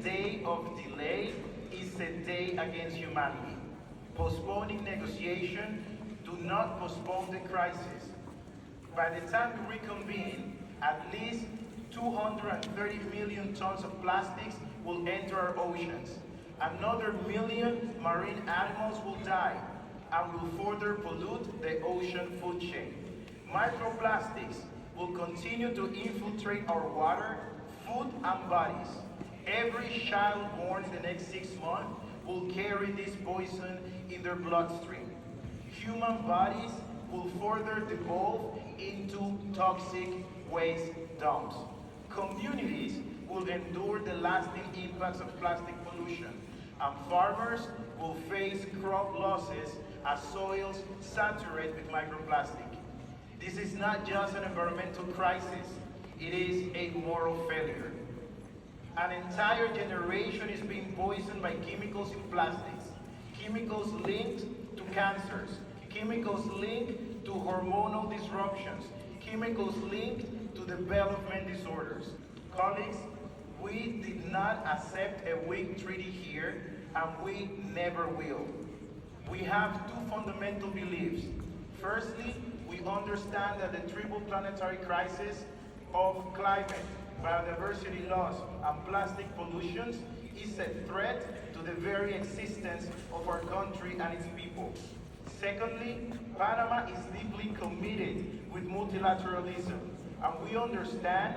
day of delay is a day against humanity. Postponing negotiation, do not postpone the crisis. By the time we reconvene, at least 230 million tons of plastics will enter our oceans. Another million marine animals will die and will further pollute the ocean food chain. Microplastics will continue to infiltrate our water, food, and bodies. Every child born in the next 6 months will carry this poison in their bloodstream. Human bodies will further devolve into toxic waste dumps. Communities will endure the lasting impacts of plastic pollution, and farmers will face crop losses as soils saturate with microplastic. This is not just an environmental crisis, it is a moral failure. An entire generation is being poisoned by chemicals in plastics, chemicals linked to cancers, chemicals linked to hormonal disruptions, chemicals linked to development disorders. Colleagues, we did not accept a weak treaty here, and we never will. We have two fundamental beliefs. Firstly, we understand that the triple planetary crisis of climate, biodiversity loss, and plastic pollution is a threat to the very existence of our country and its people. Secondly, Panama is deeply committed with multilateralism, and we understand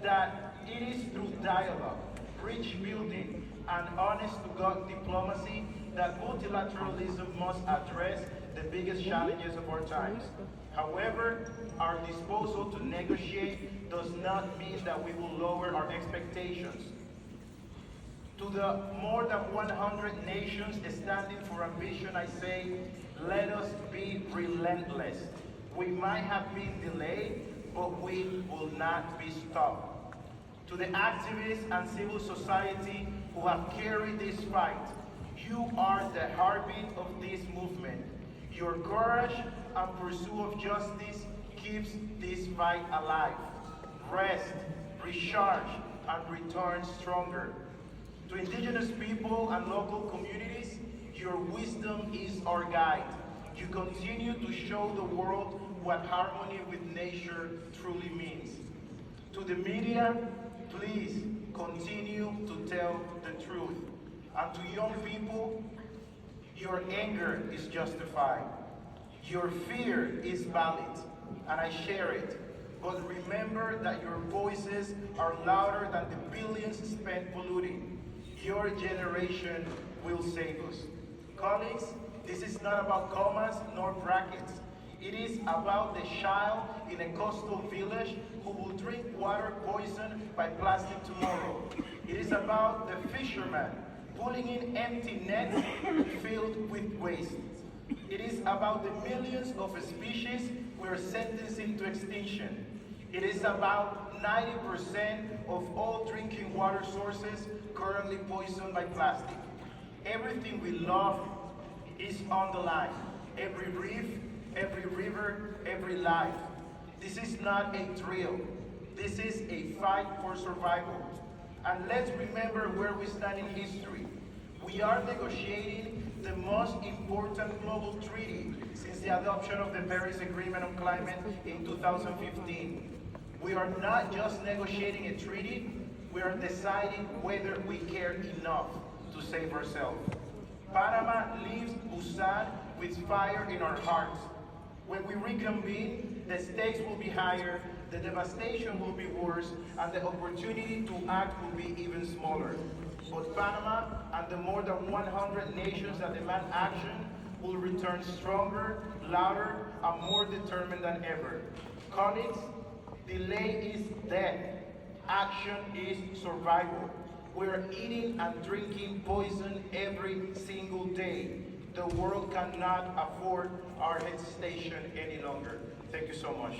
that it is through dialogue, bridge building, and honest-to-God diplomacy that multilateralism must address the biggest challenges of our times. However, our disposal to negotiate does not mean that we will lower our expectations. To the more than 100 nations standing for ambition, I say, let us be relentless. We might have been delayed, but we will not be stopped. To the activists and civil society who have carried this fight, you are the heartbeat of this movement. Your courage and pursuit of justice keeps this fight alive. Rest, recharge, and return stronger. To indigenous people and local communities, your wisdom is our guide. You continue to show the world what harmony with nature truly means. To the media, please continue to tell the truth. And to young people, your anger is justified. Your fear is valid, and I share it. But remember that your voices are louder than the billions spent polluting. Your generation will save us. Colleagues, this is not about commas nor brackets. It is about the child in a coastal village who will drink water poisoned by plastic tomorrow. It is about the fisherman pulling in empty nets filled with waste. It is about the millions of species we are sentencing to extinction. It is about 90% of all drinking water sources currently poisoned by plastic. Everything we love is on the line. Every reef, every river, every life. This is not a drill. This is a fight for survival. And let's remember where we stand in history. We are negotiating the most important global treaty since the adoption of the Paris Agreement on Climate in 2015. We are not just negotiating a treaty, we are deciding whether we care enough to save ourselves. Panama leaves Busan with fire in our hearts. When we reconvene, the stakes will be higher, the devastation will be worse, and the opportunity to act will be even smaller. But Panama and the more than 100 nations that demand action will return stronger, louder, and more determined than ever. Colleagues, delay is death. Action is survival. We're eating and drinking poison every single day. The world cannot afford our hesitation any longer. Thank you so much.